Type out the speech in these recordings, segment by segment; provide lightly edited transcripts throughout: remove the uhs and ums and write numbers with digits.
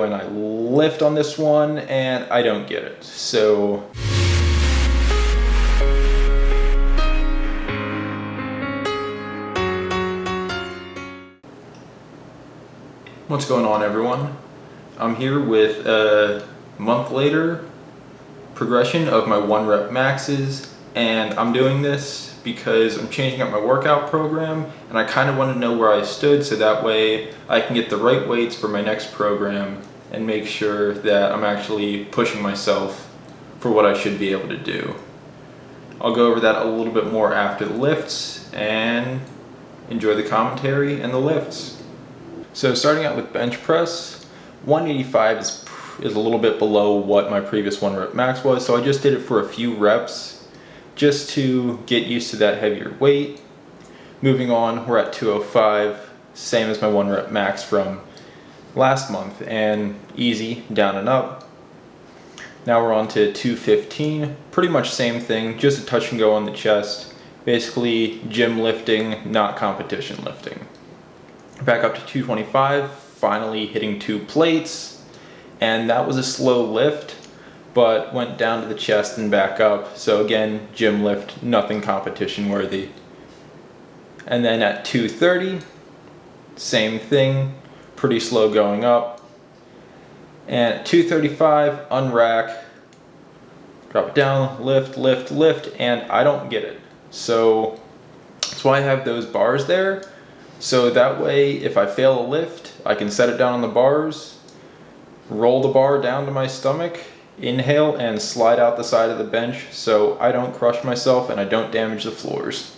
and I lift on this one and I don't get it. So what's going on, everyone? I'm here with a month later progression of my 1 rep maxes, and I'm doing this because I'm changing up my workout program and I kind of want to know where I stood so that way I can get the right weights for my next program and make sure that I'm actually pushing myself for what I should be able to do. I'll go over that a little bit more after the lifts, and enjoy the commentary and the lifts. So starting out with bench press, 185 is a little bit below what my previous 1 rep max was, so I just did it for a few reps just to get used to that heavier weight. Moving on, we're at 205, same as my 1 rep max from last month, and easy, down and up. Now we're on to 215, pretty much same thing, just a touch and go on the chest. Basically gym lifting, not competition lifting. Back up to 225, finally hitting 2 plates, and that was a slow lift, but went down to the chest and back up. So again, gym lift, nothing competition worthy. And then at 230, same thing, pretty slow going up. And at 235, unrack, drop it down, lift, lift, lift, and I don't get it. So that's why I have those bars there. So that way, if I fail a lift, I can set it down on the bars, roll the bar down to my stomach, inhale, and slide out the side of the bench so I don't crush myself and I don't damage the floors.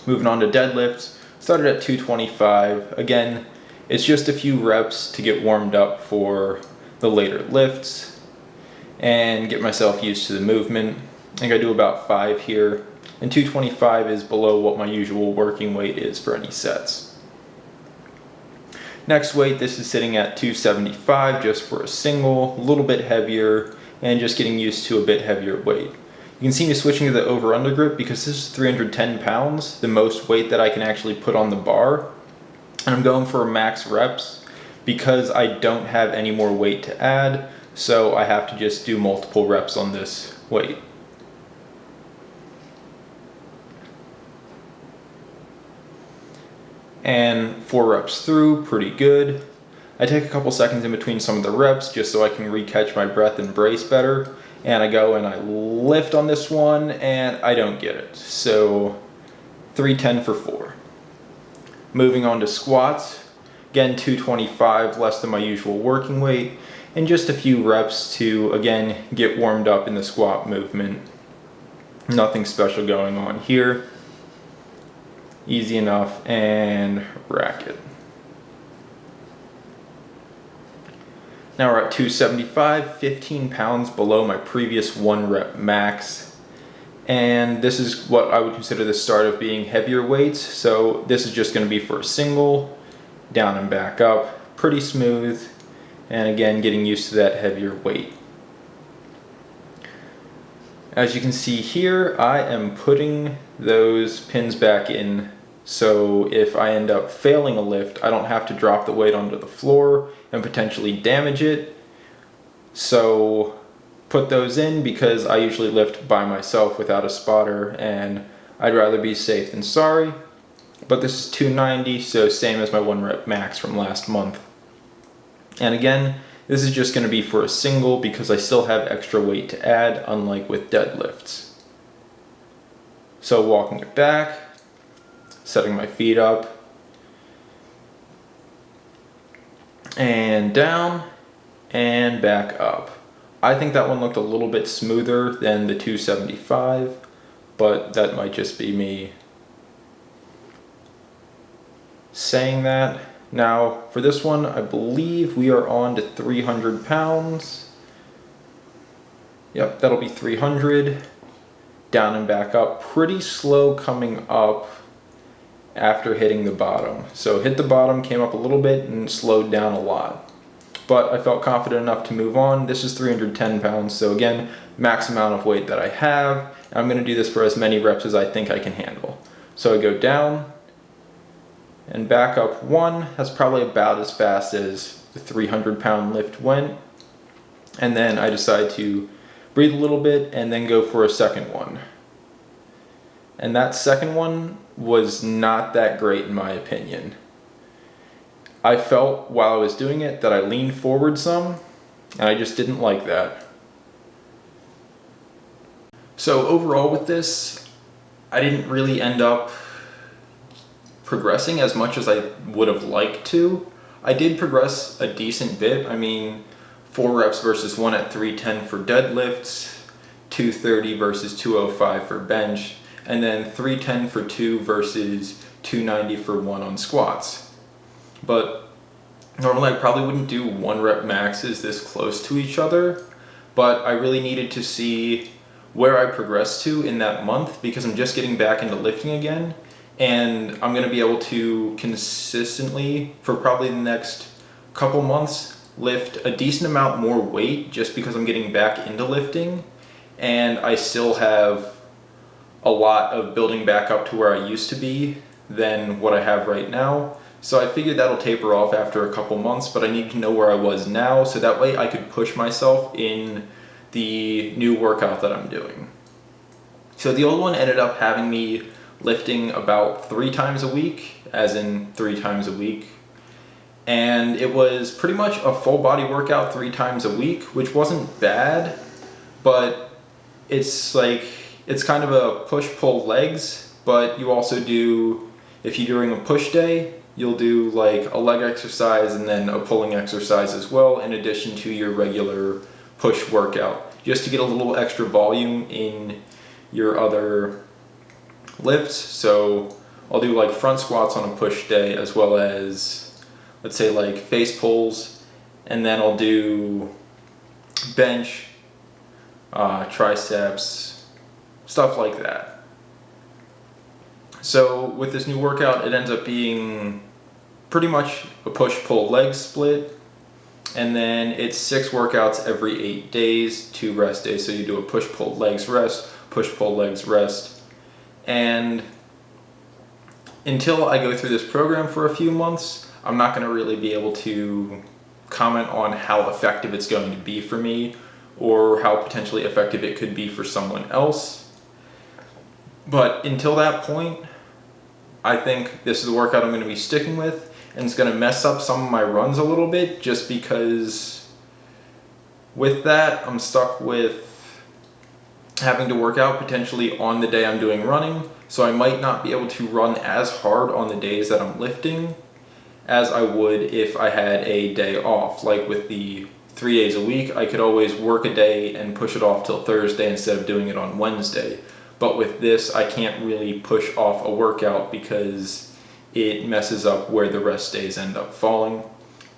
Moving on to deadlifts, started at 225. Again, it's just a few reps to get warmed up for the later lifts and get myself used to the movement. I think I do about 5 here, and 225 is below what my usual working weight is for any sets. Next weight, this is sitting at 275 just for a single, a little bit heavier, and just getting used to a bit heavier weight. You can see me switching to the over-under grip because this is 310 pounds, the most weight that I can actually put on the bar. And I'm going for max reps because I don't have any more weight to add, so I have to just do multiple reps on this weight. And 4 reps through, pretty good. I take a couple seconds in between some of the reps just so I can re-catch my breath and brace better. And I go and I lift on this one and I don't get it. So 310 for 4. Moving on to squats. Again, 225, less than my usual working weight. And just a few reps to, again, get warmed up in the squat movement. Nothing special going on here. Easy enough, and rack it. Now we're at 275, 15 pounds below my previous 1 rep max. And this is what I would consider the start of being heavier weights. So this is just going to be for a single, down and back up, pretty smooth. And again, getting used to that heavier weight. As you can see here, I am putting those pins back in, so if I end up failing a lift, I don't have to drop the weight onto the floor and potentially damage it. So put those in because I usually lift by myself without a spotter, and I'd rather be safe than sorry. But this is 290, so same as my 1 rep max from last month. And again, this is just going to be for a single because I still have extra weight to add, unlike with deadlifts. So walking it back, setting my feet up, and down, and back up. I think that one looked a little bit smoother than the 275, but that might just be me saying that. Now, for this one, I believe we are on to 300 pounds. Yep, that'll be 300. Down and back up. Pretty slow coming up after hitting the bottom. So hit the bottom, came up a little bit, and slowed down a lot. But I felt confident enough to move on. This is 310 pounds, so again, max amount of weight that I have. I'm going to do this for as many reps as I think I can handle. So I go down and back up 1. That's probably about as fast as the 300-pound lift went. And then I decided to breathe a little bit and then go for a second one. And that second one was not that great in my opinion. I felt while I was doing it that I leaned forward some, and I just didn't like that. So overall with this, I didn't really end up progressing as much as I would have liked to. I did progress a decent bit. I mean, 4 reps versus 1 at 310 for deadlifts, 230 versus 205 for bench, and then 310 for 2 versus 290 for 1 on squats. But normally I probably wouldn't do 1 rep maxes this close to each other, but I really needed to see where I progressed to in that month because I'm just getting back into lifting again, and I'm going to be able to consistently, for probably the next couple months, lift a decent amount more weight just because I'm getting back into lifting, and I still have a lot of building back up to where I used to be than what I have right now. So I figured that'll taper off after a couple months, but I need to know where I was now so that way I could push myself in the new workout that I'm doing. So the old one ended up having me lifting about 3 times a week, as in 3 times a week. And it was pretty much a full body workout 3 times a week, which wasn't bad, but it's kind of a push-pull legs, but you also do, if you're doing a push day, you'll do like a leg exercise and then a pulling exercise as well, in addition to your regular push workout, just to get a little extra volume in your other lifts. So I'll do like front squats on a push day, as well as, let's say, like face pulls, and then I'll do bench, triceps, stuff like that. So with this new workout, it ends up being pretty much a push-pull leg split, and then it's 6 workouts every 8 days, 2 rest days. So you do a push-pull legs rest, push-pull legs rest, and until I go through this program for a few months, I'm not going to really be able to comment on how effective it's going to be for me or how potentially effective it could be for someone else. But until that point, I think this is a workout I'm going to be sticking with, and it's going to mess up some of my runs a little bit just because with that I'm stuck with having to work out potentially on the day I'm doing running, so I might not be able to run as hard on the days that I'm lifting as I would if I had a day off. Like with the 3 days a week, I could always work a day and push it off till Thursday instead of doing it on Wednesday. But with this, I can't really push off a workout because it messes up where the rest days end up falling,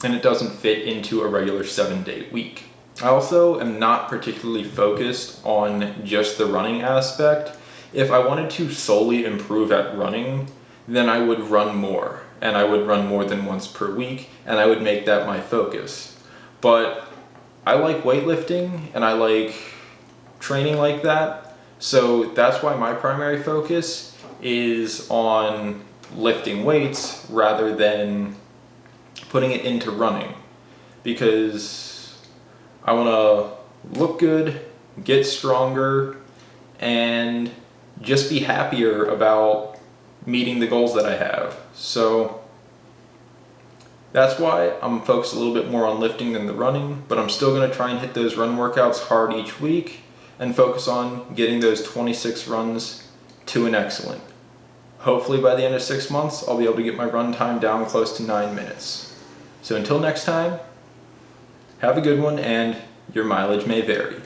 and it doesn't fit into a regular 7-day week. I also am not particularly focused on just the running aspect. If I wanted to solely improve at running, then I would run more, and I would run more than once per week, and I would make that my focus. But I like weightlifting, and I like training like that, so that's why my primary focus is on lifting weights rather than putting it into running, because I want to look good, get stronger, and just be happier about meeting the goals that I have. So that's why I'm focused a little bit more on lifting than the running, but I'm still going to try and hit those run workouts hard each week and focus on getting those 26 runs to an excellent. Hopefully by the end of 6 months, I'll be able to get my run time down close to 9 minutes. So until next time, have a good one, and your mileage may vary.